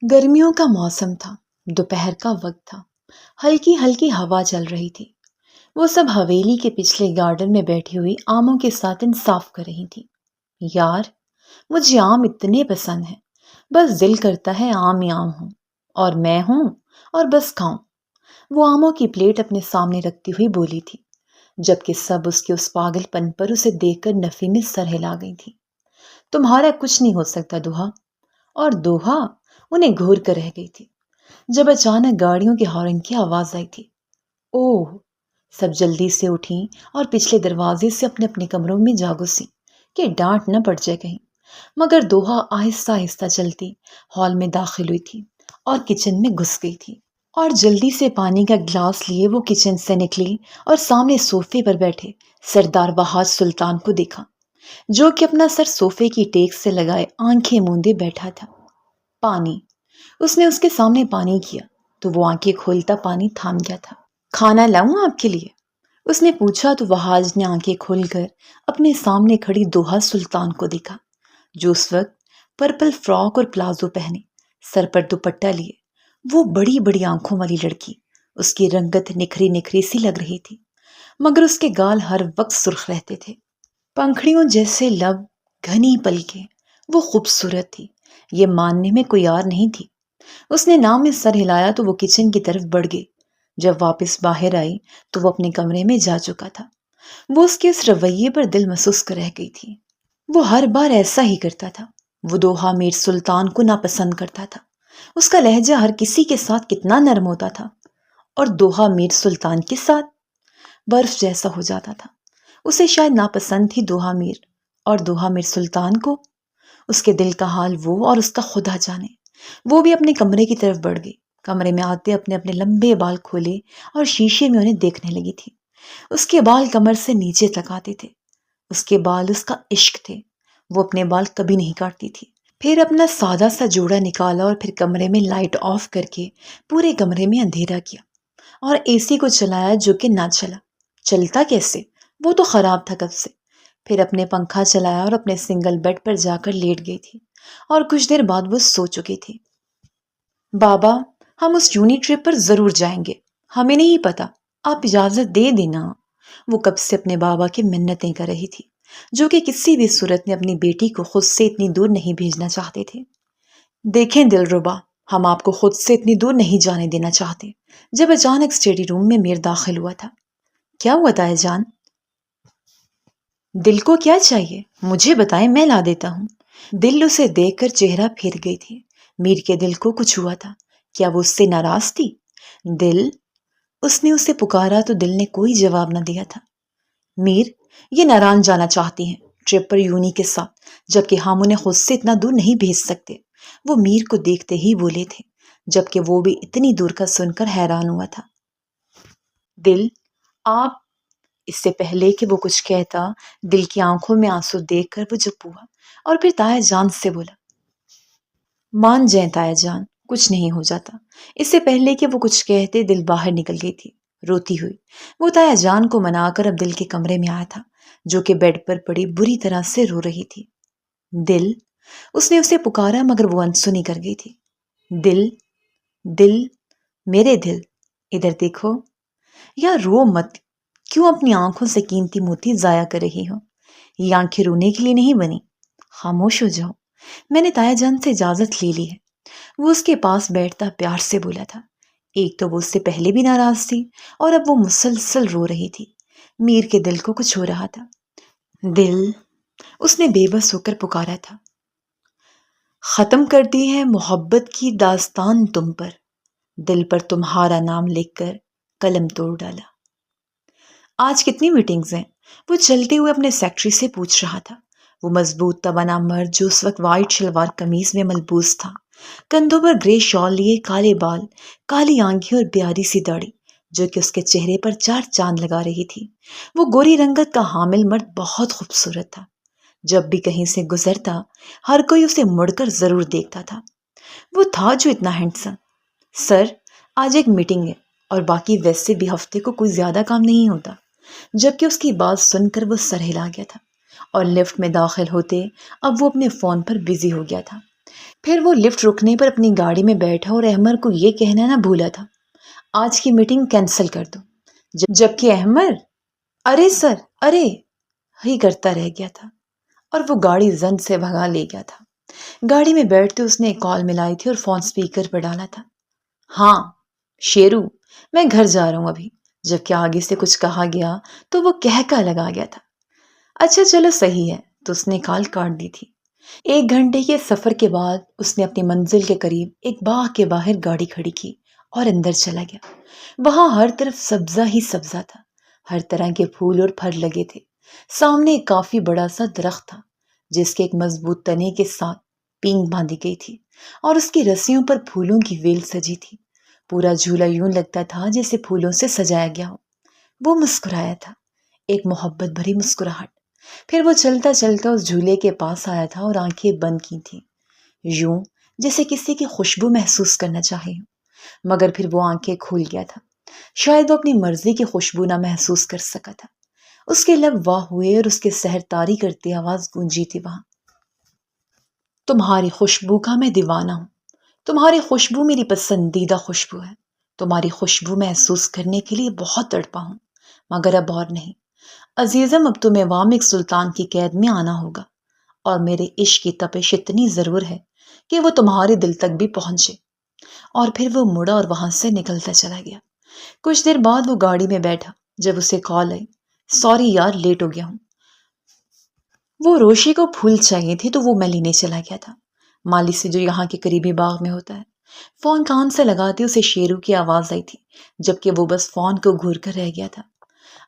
گرمیوں کا موسم تھا، دوپہر کا وقت تھا، ہلکی ہلکی ہوا چل رہی تھی۔ وہ سب حویلی کے پچھلے گارڈن میں بیٹھی ہوئی آموں کے ساتھ انصاف کر رہی تھی۔ یار، مجھے آم اتنے پسند ہیں، بس دل کرتا ہے آم ہی آم ہوں، اور میں ہوں اور بس کھاؤں۔ وہ آموں کی پلیٹ اپنے سامنے رکھتی ہوئی بولی تھی، جبکہ سب اس کے اس پاگل پن پر اسے دیکھ کر نفی میں سر ہلا گئی تھی۔ تمہارا کچھ نہیں ہو سکتا دوہا۔ اور دوہا انہیں گھور کر رہ گئی تھی جب اچانک گاڑیوں کے ہارن کی آواز آئی تھی۔ اوہ! سب جلدی سے اٹھیں اور پچھلے دروازے سے اپنے اپنے کمروں میں جا گھسیں کہ ڈانٹ نہ پڑ جائے کہیں، مگر دوہا آہستہ آہستہ چلتی ہال میں داخل ہوئی تھی اور کچن میں گھس گئی تھی، اور جلدی سے پانی کا گلاس لیے وہ کچن سے نکلی اور سامنے صوفے پر بیٹھے سردار وحاج سلطان کو دیکھا، جو کہ اپنا سر صوفے کی ٹیک سے لگائے آنکھیں موندے بیٹھا تھا۔ پانی! اس نے اس کے سامنے پانی کیا تو وہ آنکھیں کھولتا پانی تھام گیا تھا۔ کھانا لاؤں آپ کے لیے؟ اس نے پوچھا تو وحاج نے آنکھیں کھول کر اپنے سامنے کھڑی دوحہ سلطان کو دیکھا، جو اس وقت پرپل فراک اور پلازو پہنے سر پر دوپٹہ لیے وہ بڑی بڑی آنکھوں والی لڑکی، اس کی رنگت نکھری نکھری سی لگ رہی تھی، مگر اس کے گال ہر وقت سرخ رہتے تھے، پنکھڑیوں جیسے لب، گھنی پلکیں، وہ خوبصورت تھی، یہ ماننے میں کوئی آر نہیں تھی۔ اس نے نام میں سر ہلایا تو وہ کچن کی طرف بڑھ گئی۔ جب واپس باہر آئی تو وہ اپنے کمرے میں جا چکا تھا۔ وہ اس کے اس رویے پر دل محسوس کر رہ گئی تھی۔ وہ ہر بار ایسا ہی کرتا تھا۔ وہ دوحہ میر سلطان کو ناپسند کرتا تھا۔ اس کا لہجہ ہر کسی کے ساتھ کتنا نرم ہوتا تھا، اور دوحہ میر سلطان کے ساتھ برف جیسا ہو جاتا تھا۔ اسے شاید ناپسند تھی دوحہ میر، اور دوحہ میر سلطان کو اس کے دل کا حال وہ اور اس کا خدا جانے۔ وہ بھی اپنے کمرے کی طرف بڑھ گئی۔ کمرے میں آتے اپنے اپنے لمبے بال کھولے اور شیشے میں انہیں دیکھنے لگی تھی۔ اس کے بال کمر سے نیچے تک آتے تھے۔ اس کے بال اس کا عشق تھے۔ وہ اپنے بال کبھی نہیں کاٹتی تھی۔ پھر اپنا سادہ سا جوڑا نکالا اور پھر کمرے میں لائٹ آف کر کے پورے کمرے میں اندھیرا کیا اور اے سی کو چلایا، جو کہ نہ چلا۔ چلتا کیسے؟ وہ تو خراب تھا کب سے۔ پھر اپنے پنکھا چلایا اور اپنے سنگل بیڈ پر جا کر لیٹ گئی تھی، اور کچھ دیر بعد وہ سو چکی تھی۔ بابا، ہم اس یونی ٹرپ پر ضرور جائیں گے، ہمیں نہیں پتا، آپ اجازت دے دینا۔ وہ کب سے اپنے بابا کی منتیں کر رہی تھی، جو کہ کسی بھی صورت میں اپنی بیٹی کو خود سے اتنی دور نہیں بھیجنا چاہتے تھے۔ دیکھیں دلربا، ہم آپ کو خود سے اتنی دور نہیں جانے دینا چاہتے۔ جب اچانک اسٹڈی روم میں میر داخل ہوا تھا۔ کیا ہوا تایا جان؟ دل کو کیا چاہیے؟ مجھے بتائیں، میں لا دیتا ہوں۔ دل اسے دیکھ کر چہرہ پھیر گئی تھی۔ میر کے دل کو کچھ ہوا تھا۔ کیا وہ اس سے ناراض تھی؟ دل! اس نے اسے پکارا تو دل نے کوئی جواب نہ دیا تھا۔ میر، یہ ناران جانا چاہتی ہیں ٹرپ پر یونی کے ساتھ، جبکہ ہم انہیں خود سے اتنا دور نہیں بھیج سکتے۔ وہ میر کو دیکھتے ہی بولے تھے، جبکہ وہ بھی اتنی دور کا سن کر حیران ہوا تھا۔ دل، آپ… اس سے پہلے کہ وہ کچھ کہتا، دل کی آنکھوں میں آنسو دیکھ کر وہ چپ ہوا اور پھر تایا جان سے بولا، مان جائیں تایا جان، کچھ نہیں ہو جاتا۔ اس سے پہلے کہ وہ کچھ کہتے، دل باہر نکل گئی تھی روتی ہوئی۔ وہ تایا جان کو منا کر اب دل کے کمرے میں آیا تھا، جو کہ بیڈ پر پڑی بری طرح سے رو رہی تھی۔ دل! اس نے اسے پکارا مگر وہ انسنی کر گئی تھی۔ دل! دل! میرے دل! ادھر دیکھو۔ یا رو مت، کیوں اپنی آنکھوں سے قیمتی موتی ضائع کر رہی ہو؟ یہ آنکھیں رونے کے لیے نہیں بنی۔ خاموش ہو جاؤ، میں نے تایا جان سے اجازت لے لی ہے۔ وہ اس کے پاس بیٹھتا پیار سے بولا تھا۔ ایک تو وہ اس سے پہلے بھی ناراض تھی، اور اب وہ مسلسل رو رہی تھی۔ میر کے دل کو کچھ ہو رہا تھا۔ دل! اس نے بے بس ہو کر پکارا تھا۔ ختم کر دی ہے محبت کی داستان تم پر، دل پر تمہارا نام لکھ کر قلم توڑ ڈالا۔ آج کتنی میٹنگز ہیں؟ وہ چلتے ہوئے اپنے سیکٹری سے پوچھ رہا تھا۔ وہ مضبوط توانا مرد، جو اس وقت وائٹ شلوار قمیض میں ملبوس تھا، کندھوں پر گرے شال لیے، کالے بال، کالی آنکھیں اور پیاری سی داڑھی، جو کہ اس کے چہرے پر چار چاند لگا رہی تھی۔ وہ گوری رنگت کا حامل مرد بہت خوبصورت تھا۔ جب بھی کہیں سے گزرتا، ہر کوئی اسے مڑ کر ضرور دیکھتا تھا۔ وہ تھا جو اتنا ہینڈسم۔ سر، آج ایک میٹنگ ہے، اور باقی ویسے بھی ہفتے کو کوئی زیادہ کام نہیں ہوتا۔ جبکہ اس کی بات سن کر وہ سر ہلا گیا تھا، اور لفٹ میں داخل ہوتے اب وہ اپنے فون پر بزی ہو گیا تھا۔ پھر وہ لفٹ رکنے پر اپنی گاڑی میں بیٹھا اور احمر کو یہ کہنا نہ بھولا تھا، آج کی میٹنگ کینسل کر دو، جبکہ احمر ارے سر ارے ہی کرتا رہ گیا تھا اور وہ گاڑی زن سے بھگا لے گیا تھا۔ گاڑی میں بیٹھتے اس نے ایک کال ملائی تھی اور فون سپیکر پر ڈالا تھا۔ ہاں شیرو، میں گھر جا رہا ہوں ابھی، جبکہ آگے سے کچھ کہا گیا تو وہ کہکا لگا گیا تھا۔ اچھا چلو صحیح ہے، تو اس نے کال کاٹ دی تھی۔ 1 گھنٹے کے سفر کے بعد اس نے اپنی منزل کے قریب ایک باغ کے باہر گاڑی کھڑی کی اور اندر چلا گیا۔ وہاں ہر طرف سبزہ ہی سبزہ تھا، ہر طرح کے پھول اور پھل لگے تھے۔ سامنے ایک کافی بڑا سا درخت تھا جس کے ایک مضبوط تنے کے ساتھ پینگ باندھی گئی تھی اور اس کی رسیوں پر پھولوں کی ویل سجی تھی۔ پورا جھولا یوں لگتا تھا جیسے پھولوں سے سجایا گیا ہو۔ وہ مسکرایا تھا، ایک محبت بھری مسکراہٹ۔ پھر وہ چلتا چلتا اس جھولے کے پاس آیا تھا اور آنکھیں بند کی تھیں، یوں جیسے کسی کی خوشبو محسوس کرنا چاہے ہو، مگر پھر وہ آنکھیں کھول گیا تھا۔ شاید وہ اپنی مرضی کی خوشبو نہ محسوس کر سکا تھا۔ اس کے لب واہ ہوئے اور اس کے سحر طاری کرتی آواز گونجی تھی وہاں۔ تمہاری خوشبو کا میں دیوانہ ہوں، تمہاری خوشبو میری پسندیدہ خوشبو ہے، تمہاری خوشبو محسوس کرنے کے لیے بہت تڑپا ہوں، مگر اب اور نہیں۔ عزیزم اب تمہیں وامق سلطان کی قید میں آنا ہوگا، اور میرے عشق کی تپش اتنی ضرور ہے کہ وہ تمہارے دل تک بھی پہنچے۔ اور پھر وہ مڑا اور وہاں سے نکلتا چلا گیا۔ کچھ دیر بعد وہ گاڑی میں بیٹھا جب اسے کال آئی، سوری یار لیٹ ہو گیا ہوں۔ وہ روشی کو پھول چاہیے تھے تو وہ میں لینے چلا گیا تھا، مالی سے جو یہاں کے قریبی باغ میں ہوتا ہے۔ فون کان سے لگاتے اسے شیرو کی آواز آئی تھی، جبکہ وہ بس فون کو گھور کر رہ گیا تھا۔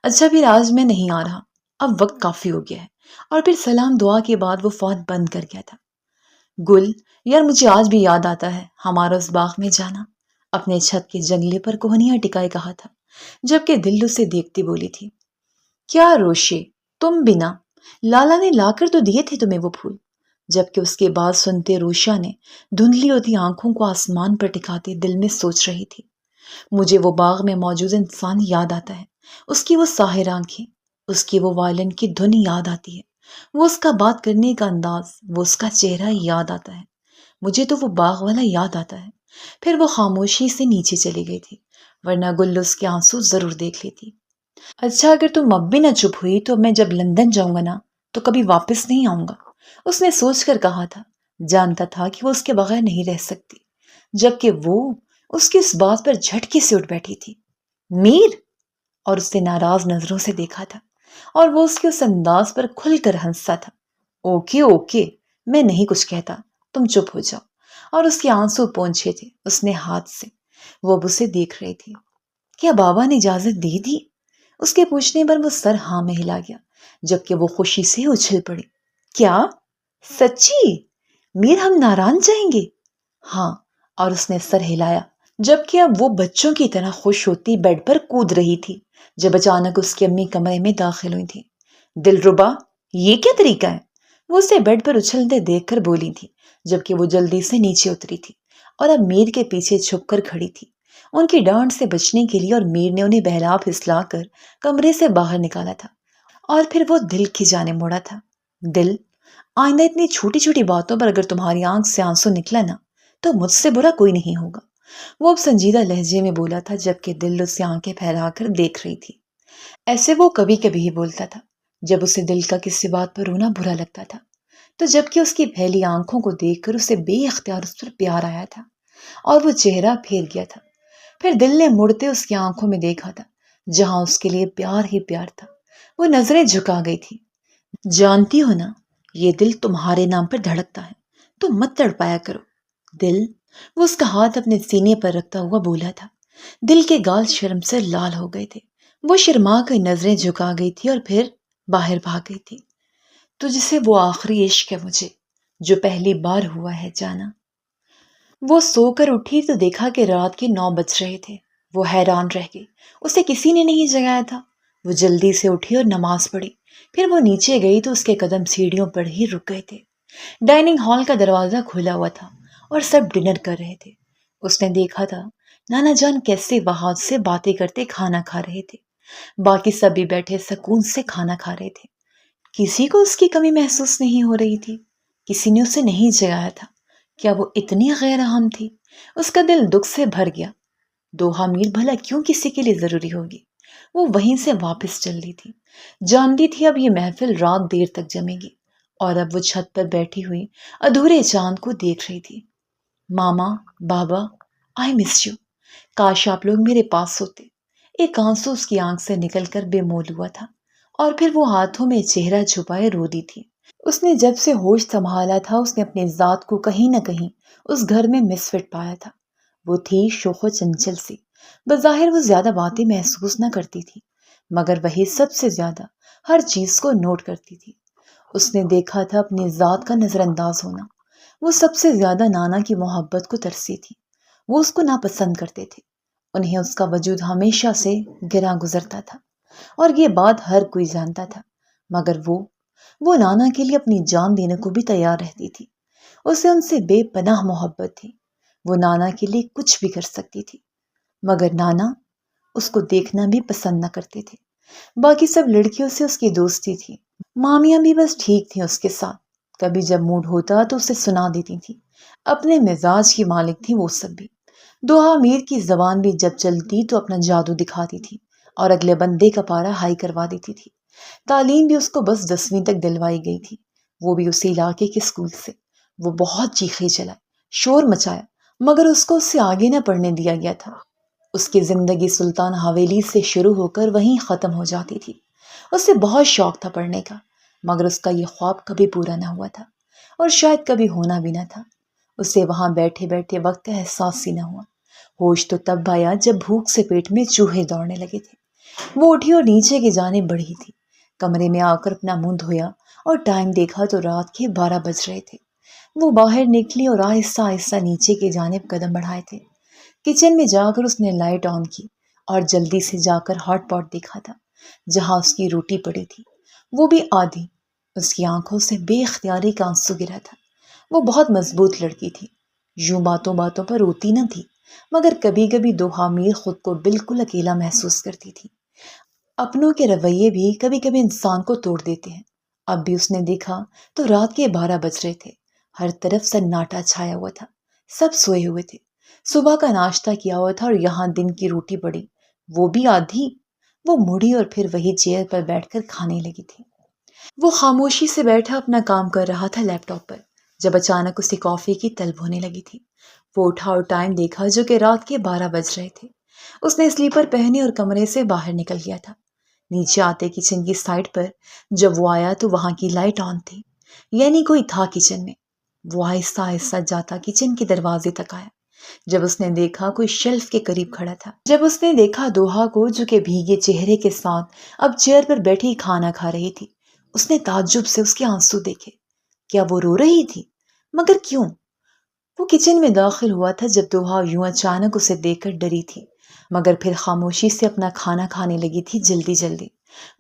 اچھا پھر آج میں نہیں آ رہا، اب وقت کافی ہو گیا ہے۔ اور پھر سلام دعا کے بعد وہ فون بند کر گیا تھا۔ گل یار مجھے آج بھی یاد آتا ہے ہمارا اس باغ میں جانا، اپنے چھت کے جنگلے پر کوہنیاں ٹکائے کہا تھا، جبکہ دل اسے دیکھتی بولی تھی، کیا روشے تم بنا لالا نے لا کر تو دیے تھے تمہیں وہ پھول۔ جبکہ اس کے بعد سنتے روشا نے دھندلی ہوتی آنکھوں کو آسمان پر ٹکاتے دل میں سوچ رہی تھی، مجھے وہ باغ میں موجود انسان یاد آتا ہے، اس کی وہ ساحر آنکھیں، اس کی وہ وائلن کی دھن یاد آتی ہے، وہ اس کا بات کرنے کا انداز، وہ اس کا چہرہ یاد آتا ہے، مجھے تو وہ باغ والا یاد آتا ہے۔ پھر وہ خاموشی سے نیچے چلی گئی تھی، ورنہ گل اس کے آنسو ضرور دیکھ لیتی۔ اچھا اگر تم اب بھی نہ چپ ہوئی تو میں جب لندن جاؤں گا نا تو کبھی واپس نہیں آؤں گا، اس نے سوچ کر کہا تھا۔ جانتا تھا کہ وہ اس کے بغیر نہیں رہ سکتی، جبکہ وہ اس کی اس بات پر جھٹکے سے اٹھ بیٹھی تھی۔ میر، اور اس نے ناراض نظروں سے دیکھا تھا، اور وہ اس کے اس انداز پر کھل کر ہنستا تھا۔ اوکے اوکے، میں نہیں کچھ کہتا، تم چپ ہو جاؤ۔ اور اس کے آنسو پونچھے تھے اس نے ہاتھ سے، وہ اب اسے دیکھ رہی تھی۔ کیا بابا نے اجازت دی تھی؟ اس کے پوچھنے پر وہ سر ہاں میں ہلا گیا، جبکہ وہ خوشی سے اچھل پڑی۔ کیا سچی؟ میر ہم ناران جائیں گے؟ ہاں، اور اس نے سر ہلایا، جبکہ اب وہ بچوں کی طرح خوش ہوتی بیڈ پر کود رہی تھی جب اچانک اس کی امی کمرے میں داخل ہوئی تھی۔ دلربا یہ کیا طریقہ ہے؟ وہ اسے بیڈ پر اچھلتے دیکھ کر بولی تھی، جبکہ وہ جلدی سے نیچے اتری تھی اور اب میر کے پیچھے چھپ کر کھڑی تھی ان کی ڈانٹ سے بچنے کے لیے، اور میر نے انہیں بہلا پھسلا کر کمرے سے باہر نکالا تھا۔ اور پھر وہ دل کی جانب مڑا تھا۔ دل، آئندہ اتنی چھوٹی چھوٹی باتوں پر اگر تمہاری آنکھ سے آنسو نکلا نا تو مجھ سے برا کوئی نہیں ہوگا، وہ اب سنجیدہ لہجے میں بولا تھا، جبکہ دل اسے آنکھیں پھیلا کر دیکھ رہی تھی۔ ایسے وہ کبھی کبھی ہی بولتا تھا جب اسے دل کا کسی بات پر رونا برا لگتا تھا، تو جبکہ اس کی پھیلی آنکھوں کو دیکھ کر اسے بے اختیار اس پر پیار آیا تھا اور وہ چہرہ پھیر گیا تھا۔ پھر دل نے مڑتے اس کی آنکھوں میں دیکھا تھا جہاں اس کے لیے پیار ہی پیار تھا۔ وہ نظریں جھکا گئی تھی۔ جانتی ہو نا یہ دل تمہارے نام پر دھڑکتا ہے، تو مت تڑپایا کرو دل، وہ اس کا ہاتھ اپنے سینے پر رکھتا ہوا بولا تھا۔ دل کے گال شرم سے لال ہو گئے تھے، وہ شرما کر نظریں جھکا گئی تھی اور پھر باہر بھاگ گئی تھی۔ تجھ سے وہ آخری عشق ہے مجھے جو پہلی بار ہوا ہے جانا۔ وہ سو کر اٹھی تو دیکھا کہ رات کے 9 بج رہے تھے۔ وہ حیران رہ گئی، اسے کسی نے نہیں جگایا تھا۔ وہ جلدی سے اٹھی اور نماز پڑھی، پھر وہ نیچے گئی تو اس کے قدم سیڑھیوں پر ہی رک گئے تھے۔ ڈائننگ ہال کا دروازہ کھلا ہوا تھا اور سب ڈنر کر رہے تھے۔ اس نے دیکھا تھا نانا جان کیسے وہاں سے باتیں کرتے کھانا کھا رہے تھے، باقی سب بھی بیٹھے سکون سے کھانا کھا رہے تھے۔ کسی کو اس کی کمی محسوس نہیں ہو رہی تھی، کسی نے اسے نہیں جگایا تھا، کیا وہ اتنی غیر اہم تھی؟ اس کا دل دکھ سے بھر گیا۔ دوہا میر بھلا کیوں کسی کے لیے ضروری ہوگی؟ وہ وہیں سے واپس چل رہی تھی، جانتی تھی اب یہ محفل رات دیر تک جمے گی، اور اب وہ چھت پر بیٹھی ہوئی ادھورے چاند کو دیکھ رہی تھی۔ ماما، بابا، آئی مس یو، کاش آپ لوگ میرے پاس ہوتے۔ ایک آنسو اس کی آنکھ سے نکل کر بے مول ہوا تھا، اور پھر وہ ہاتھوں میں چہرہ چھپائے رو دی تھی۔ اس نے جب سے ہوش سنبھالا تھا اس نے اپنے ذات کو کہیں نہ کہیں اس گھر میں مس فٹ پایا تھا۔ وہ تھی شوخ و چنچل سی، بظاہر وہ زیادہ باتیں محسوس نہ کرتی تھی، مگر وہی سب سے زیادہ ہر چیز کو نوٹ کرتی تھی۔ اس نے دیکھا تھا اپنی ذات کا نظر انداز ہونا۔ وہ سب سے زیادہ نانا کی محبت کو ترسی تھی۔ وہ اس کو ناپسند کرتے تھے، انہیں اس کا وجود ہمیشہ سے گراں گزرتا تھا، اور یہ بات ہر کوئی جانتا تھا، مگر وہ نانا کے لیے اپنی جان دینے کو بھی تیار رہتی تھی۔ اسے ان سے بے پناہ محبت تھی، وہ نانا کے لیے کچھ بھی کر سکتی تھی، مگر نانا اس کو دیکھنا بھی پسند نہ کرتے تھے۔ باقی سب لڑکیوں سے اس کی دوستی تھی، مامیاں بھی بس ٹھیک تھیں اس کے ساتھ، کبھی جب موڈ ہوتا تو اسے سنا دیتی تھی، اپنے مزاج کی مالک تھی وہ سب بھی۔ دوہا میر کی زبان بھی جب چلتی تو اپنا جادو دکھاتی تھی، اور اگلے بندے کا پارا ہائی کروا دیتی تھی۔ تعلیم بھی اس کو بس 10ویں تک دلوائی گئی تھی، وہ بھی اسی علاقے کے اسکول سے۔ وہ بہت چیخے چلائے، شور مچایا، مگر اس کو اس سے آگے نہ پڑھنے دیا گیا تھا۔ اس کی زندگی سلطان حویلی سے شروع ہو کر وہیں ختم ہو جاتی تھی۔ اسے بہت شوق تھا پڑھنے کا، مگر اس کا یہ خواب کبھی پورا نہ ہوا تھا، اور شاید کبھی ہونا بھی نہ تھا۔ اسے وہاں بیٹھے بیٹھے وقت کا احساس ہی نہ ہوا۔ ہوش تو تب آیا جب بھوک سے پیٹ میں چوہے دوڑنے لگے تھے۔ وہ اٹھی اور نیچے کی جانب بڑھی تھی، کمرے میں آ کر اپنا منہ دھویا اور ٹائم دیکھا تو رات کے 12 بج رہے تھے۔ وہ باہر نکلی اور آہستہ آہستہ نیچے کی جانب قدم بڑھائے تھے۔ کچن میں جا کر اس نے لائٹ آن کی اور جلدی سے جا کر ہاٹ پاٹ دیکھا تھا، جہاں اس کی روٹی پڑی تھی، وہ بھی آدھی۔ اس کی آنکھوں سے بے اختیاری کا آنسو گرا تھا۔ وہ بہت مضبوط لڑکی تھی، یوں باتوں باتوں پر روتی نہ تھی، مگر کبھی کبھی دوہا میر خود کو بالکل اکیلا محسوس کرتی تھی۔ اپنوں کے رویے بھی کبھی کبھی انسان کو توڑ دیتے ہیں۔ اب بھی اس نے دیکھا تو رات کے 12 بج رہے تھے، ہر طرف سناٹا چھایا ہوا تھا، سب سوئے ہوئے تھے، صبح کا ناشتہ کیا ہوا تھا اور یہاں دن کی روٹی پڑی، وہ بھی آدھی۔ وہ مڑی اور پھر وہی چیئر پر بیٹھ کر کھانے لگی تھی۔ وہ خاموشی سے بیٹھا اپنا کام کر رہا تھا لیپ ٹاپ پر، جب اچانک اسے کافی کی طلب ہونے لگی تھی۔ وہ اٹھا اور ٹائم دیکھا جو کہ رات کے 12 بج رہے تھے۔ اس نے سلیپر پہنے اور کمرے سے باہر نکل گیا تھا۔ نیچے آتے کچن کی سائڈ پر جب وہ آیا تو وہاں کی لائٹ آن تھی، یعنی کوئی تھا کچن میں۔ وہ آہستہ آہستہ جاتا کچن کے دروازے تک آیا، جب اس نے دیکھا کوئی شیلف کے قریب کھڑا تھا۔ جب اس نے دیکھا دوہا کو جو کہ بھیگے چہرے کے ساتھ اب چیئر پر بیٹھی کھانا کھا رہی تھی، اس نے تعجب سے اس کے آنسو دیکھے۔ کیا وہ رو رہی تھی؟ مگر کیوں؟ وہ کچن میں داخل ہوا تھا جب دوہا یوں اچانک اسے دیکھ کر ڈری تھی، مگر پھر خاموشی سے اپنا کھانا کھانے لگی تھی جلدی جلدی۔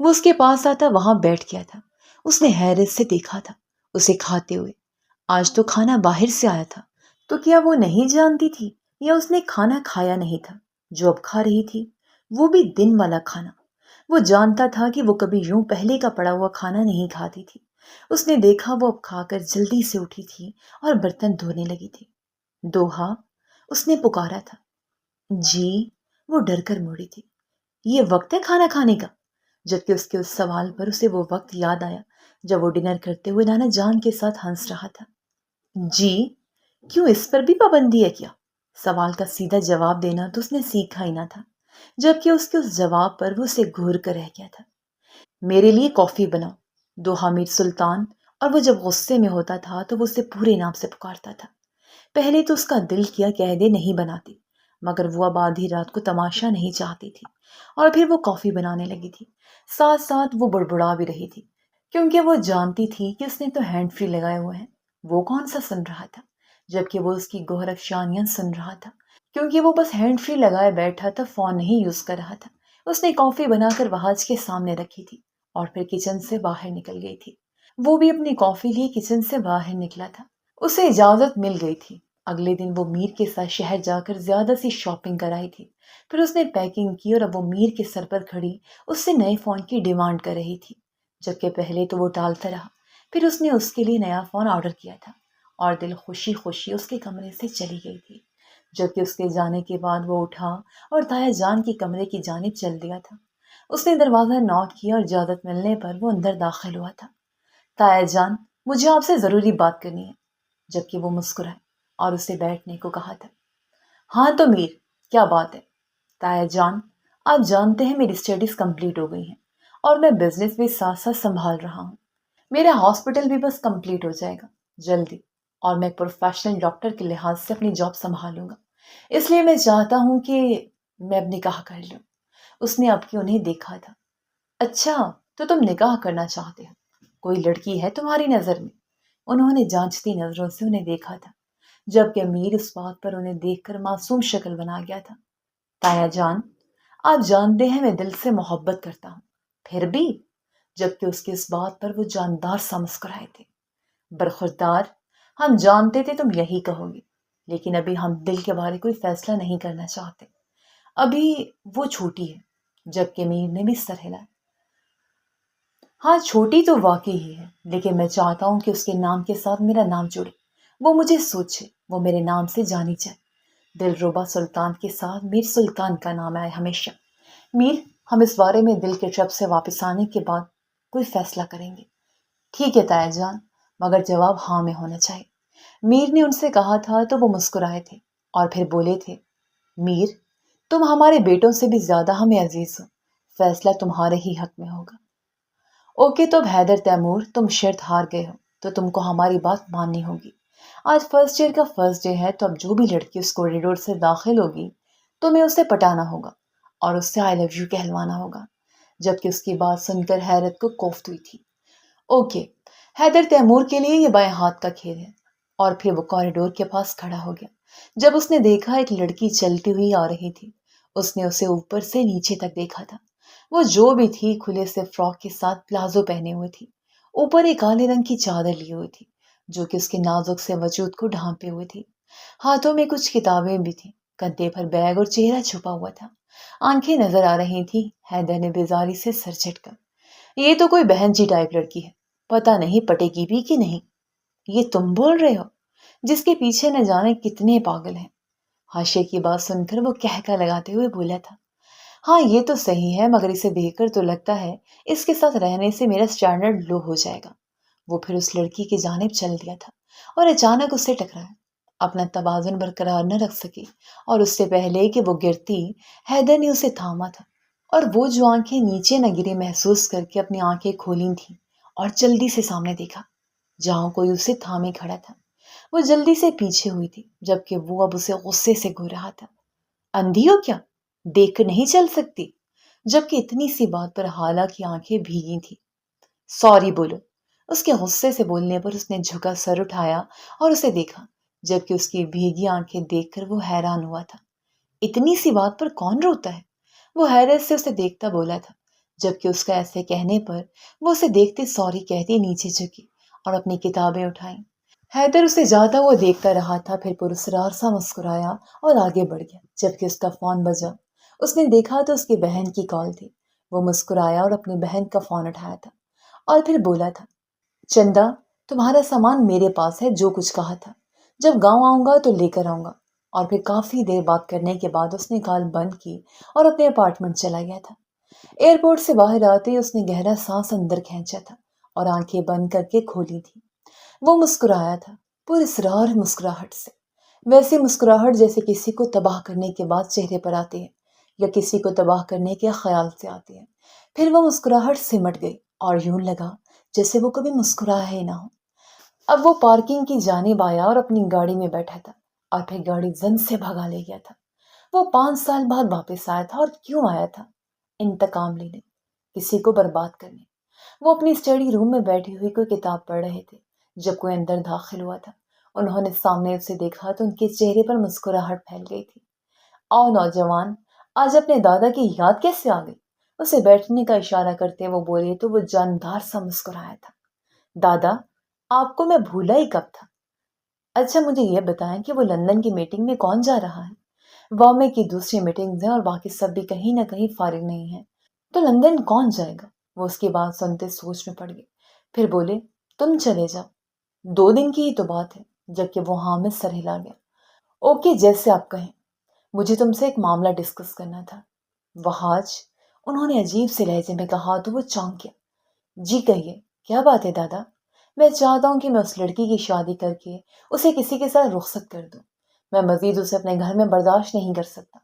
وہ اس کے پاس آتا وہاں بیٹھ گیا تھا۔ اس نے حیرت سے دیکھا تھا اسے کھاتے ہوئے۔ آج تو کھانا باہر سے آیا تھا، تو کیا وہ نہیں جانتی تھی یا اس نے کھانا کھایا نہیں تھا جو اب کھا رہی تھی، وہ بھی دن والا کھانا؟ وہ جانتا تھا کہ وہ کبھی یوں پہلے کا پڑا ہوا کھانا نہیں کھاتی تھی۔ اس نے دیکھا وہ اب کھا کر جلدی سے اٹھی تھی اور برتن دھونے لگی تھی۔ دوہا، اس نے پکارا تھا۔ جی، وہ ڈر کر مڑی تھی۔ یہ وقت ہے کھانا کھانے کا؟ جبکہ اس کے اس سوال پر اسے وہ وقت یاد آیا جب وہ ڈنر کرتے ہوئے نانا جان کے ساتھ ہنس رہا تھا۔ جی، کیوں اس پر بھی پابندی ہے کیا؟ سوال کا سیدھا جواب دینا تو اس نے سیکھا ہی نہ تھا، جبکہ اس کے اس جواب پر وہ اسے گھور کر رہ گیا تھا۔ میرے لیے کافی بناؤ، دوہا میر سلطان۔ اور وہ جب غصے میں ہوتا تھا تو وہ اسے پورے نام سے پکارتا تھا۔ پہلے تو اس کا دل کیا کہہ دے نہیں بناتی، مگر وہ اب آدھی رات کو تماشا نہیں چاہتی تھی، اور پھر وہ کافی بنانے لگی تھی۔ ساتھ ساتھ وہ بڑبڑا بھی رہی تھی، کیونکہ وہ جانتی تھی کہ اس نے تو ہینڈ فری لگائے ہوئے ہیں۔ وہ کون سا سن رہا تھا، جبکہ وہ اس کی گوہر افشانیاں سن رہا تھا، کیونکہ وہ بس ہینڈ فری لگائے بیٹھا تھا، فون نہیں یوز کر رہا تھا۔ اس نے کافی بنا کر وہاج کے سامنے رکھی تھی اور پھر کچن سے باہر نکل گئی تھی۔ وہ بھی اپنی کافی لیے کچن سے باہر نکلا تھا۔ اسے اجازت مل گئی تھی۔ اگلے دن وہ میر کے ساتھ شہر جا کر زیادہ سی شاپنگ کرائی تھی۔ پھر اس نے پیکنگ کی اور اب وہ میر کے سر پر کھڑی اس سے نئے فون کی ڈیمانڈ کر رہی تھی، جبکہ پہلے تو وہ ٹالتا رہا۔ پھر اس نے اس کے لیے نیا فون آرڈر کیا تھا اور دل خوشی خوشی اس کے کمرے سے چلی گئی تھی، جبکہ اس کے جانے کے بعد وہ اٹھا اور تایا جان کے کمرے کی جانب چل دیا تھا۔ اس نے دروازہ نوک کیا اور اجازت ملنے پر وہ اندر داخل ہوا تھا۔ تایا جان، مجھے آپ سے ضروری بات کرنی ہے، جبکہ وہ مسکرائے اور اسے بیٹھنے کو کہا تھا۔ ہاں تو میر، کیا بات ہے؟ تایا جان، آپ جانتے ہیں میری اسٹڈیز کمپلیٹ ہو گئی ہیں اور میں بزنس بھی ساتھ ساتھ سنبھال رہا ہوں۔ میرا ہاسپٹل بھی بس کمپلیٹ ہو جائے گا جلدی، اور میں ایک پروفیشنل ڈاکٹر کے لحاظ سے اپنی جاب سنبھالوں گا، اس لیے میں چاہتا ہوں کہ میں اب نکاح کر لوں۔ اس نے اب کی انہیں دیکھا تھا۔ اچھا، تو تم نکاح کرنا چاہتے ہو؟ کوئی لڑکی ہے تمہاری نظر میں؟ انہوں نے جانچتی نظروں سے انہیں دیکھا تھا، جبکہ میر اس بات پر انہیں دیکھ کر معصوم شکل بنا گیا تھا۔ تایا جان، آپ جانتے ہیں میں دل سے محبت کرتا ہوں، پھر بھی؟ جبکہ اس کی اس بات پر وہ جاندار سا مسکرائے تھے۔ برخوردار، ہم جانتے تھے تم یہی کہو گی، لیکن ابھی ہم دل کے بارے کوئی فیصلہ نہیں کرنا چاہتے۔ ابھی وہ چھوٹی ہے۔ جبکہ میر نے بھی سر ہلایا۔ ہاں، چھوٹی تو واقعی ہی ہے، لیکن میں چاہتا ہوں کہ اس کے نام کے ساتھ میرا نام جڑے، وہ مجھے سوچے، وہ میرے نام سے جانی جائے۔ دلربا سلطان کے ساتھ میر سلطان کا نام آئے ہمیشہ۔ میر، ہم اس بارے میں دل کے ٹرپ سے واپس آنے کے بعد کوئی فیصلہ کریں گے۔ ٹھیک ہے تایا جان، مگر جواب ہاں میں ہونا چاہیے۔ میر نے ان سے کہا تھا تو وہ مسکرائے تھے اور پھر بولے تھے، میر، تم ہمارے بیٹوں سے بھی زیادہ ہمیں عزیز ہو، فیصلہ تمہارے ہی حق میں ہوگا۔ اوکے، تو اب حیدر تیمور، تم شرط ہار گئے ہو تو تم کو ہماری بات ماننی ہوگی۔ آج فرسٹ ایئر کا فرسٹ ڈے ہے، تو اب جو بھی لڑکی اس کوریڈور سے داخل ہوگی تمہیں اسے پٹانا ہوگا اور اس سے آئی لو یو کہلوانا ہوگا۔ جبکہ اس کی بات سن کر حیرت کو کوفت ہوئی تھی۔ اوکے، حیدر تیمور کے لیے یہ بائیں ہاتھ کا کھیل ہے۔ اور پھر وہ کوریڈور کے پاس کھڑا ہو گیا۔ جب اس نے دیکھا ایک لڑکی چلتی ہوئی آ رہی تھی، اس نے اسے اوپر سے نیچے تک دیکھا تھا۔ وہ جو بھی تھی کھلے سے فراک کے ساتھ پلازو پہنے ہوئے تھی، اوپر ایک کالے رنگ کی چادر لی ہوئی تھی جو کہ اس کے نازک سے وجود کو ڈھانپے ہوئے تھی۔ ہاتھوں میں کچھ کتابیں بھی تھیں، کندھے پر بیگ اور چہرہ چھپا ہوا تھا۔ آنکھیں نظر آ رہی تھی۔ حیدر نے بیزاری سے سر جھٹکا۔ یہ تو کوئی بہن جی ٹائپ لڑکی ہے، پتہ نہیں پٹے گی بھی کہ نہیں۔ یہ تم بول رہے ہو؟ جس کے پیچھے نہ جانے کتنے پاگل ہیں۔ حاشے کی بات سن کر وہ کہکا لگاتے ہوئے بولا تھا۔ ہاں، یہ تو صحیح ہے، مگر اسے دیکھ کر تو لگتا ہے اس کے ساتھ رہنے سے میرا سٹینڈرڈ لو ہو جائے گا۔ وہ پھر اس لڑکی کی جانب چل دیا تھا اور اچانک اس سے ٹکرایا۔ اپنا توازن برقرار نہ رکھ سکی اور اس سے پہلے کہ وہ گرتی، حیدر نے اسے تھاما تھا اور وہ جو آنکھیں نیچے نہ گری محسوس کر کے اپنی آنکھیں کھولی تھیں اور جلدی سے سامنے دیکھا جہاں کوئی اسے تھامے کھڑا تھا۔ وہ جلدی سے پیچھے ہوئی تھی، جبکہ وہ اب اسے غصے سے گھور رہا تھا۔ اندھی ہو کیا؟ دیکھ کر نہیں چل سکتی؟ جبکہ اتنی سی بات پر حالانکہ آنکھیں بھیگی تھی۔ سوری بولو۔ اس کے غصے سے بولنے پر اس نے جھکا سر اٹھایا اور اسے دیکھا، جبکہ اس کی بھیگی آنکھیں دیکھ کر وہ حیران ہوا تھا۔ اتنی سی بات پر کون روتا ہے؟ وہ حیرت سے اسے دیکھتا بولا تھا، جبکہ اس کا ایسے کہنے پر وہ اسے دیکھتے سوری کہتی نیچے جھکی اور اپنی کتابیں اٹھائیں۔ حیدر اسے جاتا ہوا دیکھتا رہا تھا، پھر پراسرار سا مسکرایا اور آگے بڑھ گیا۔ جبکہ اس کا فون بجا، اس نے دیکھا تو اس کی بہن کی کال تھی۔ وہ مسکرایا اور اپنی بہن کا فون اٹھایا تھا اور پھر بولا تھا، چندا، تمہارا سامان میرے پاس ہے، جو کچھ کہا تھا، جب گاؤں آؤں گا تو لے کر آؤں گا۔ اور پھر کافی دیر بات کرنے کے بعد اس نے کال بند کی اور اپنے اپارٹمنٹ چلا گیا تھا۔ ایئرپورٹ سے باہر آتے ہی اس نے گہرا سانس اندر کھینچا تھا اور آنکھیں بند کر کے کھولی تھی۔ وہ مسکرایا تھا، پراسرار مسکراہٹ سے، ویسی مسکراہٹ جیسے کسی کو تباہ کرنے کے بعد چہرے پر آتی ہے یا کسی کو تباہ کرنے کے خیال سے آتی ہے۔ پھر وہ مسکراہٹ سمٹ گئی اور یوں لگا جیسے وہ کبھی مسکرایا ہی نہ ہو۔ اب وہ پارکنگ کی جانب آیا اور اپنی گاڑی میں بیٹھا تھا اور پھر گاڑی زن سے بھگا لے گیا تھا۔ وہ 5 سال بعد واپس آیا تھا اور کیوں آیا تھا؟ انتقام لینے، کسی کو برباد کرنے۔ وہ اپنی اسٹڈی روم میں بیٹھی ہوئی کوئی کتاب پڑھ رہے تھے جب کوئی اندر داخل ہوا تھا۔ انہوں نے سامنے اسے دیکھا تو ان کے چہرے پر مسکراہٹ پھیل گئی تھی۔ آؤ نوجوان، آج اپنے دادا کی یاد کیسے آ گئی؟ اسے بیٹھنے کا اشارہ کرتے وہ بولے تو وہ جاندار سا مسکرایا تھا۔ دادا، آپ کو میں بھولا ہی کب تھا۔ اچھا، مجھے یہ بتائیں کہ وہ لندن کی میٹنگ میں کون جا رہا ہے؟ وامے کی دوسری میٹنگز ہیں اور باقی سب بھی کہیں نہ کہیں فارغ نہیں ہیں، تو لندن کون جائے گا؟ وہ اس کی بات سنتے سوچ میں پڑ گئے، پھر بولے، تم چلے جاؤ، 2 دن کی ہی تو بات ہے، جبکہ وہ حامد سر ہلا گیا۔ اوکے، جیسے آپ کہیں، مجھے تم سے ایک معاملہ ڈسکس کرنا تھا۔ وحاج، انہوں نے عجیب سے لہجے میں کہا تو وہ چونک گیا۔ جی کہیے، کیا بات ہے دادا؟ میں چاہتا ہوں کہ میں اس لڑکی کی شادی کر کے اسے کسی کے ساتھ رخصت کر دوں۔ میں مزید اسے اپنے گھر میں برداشت نہیں کر سکتا۔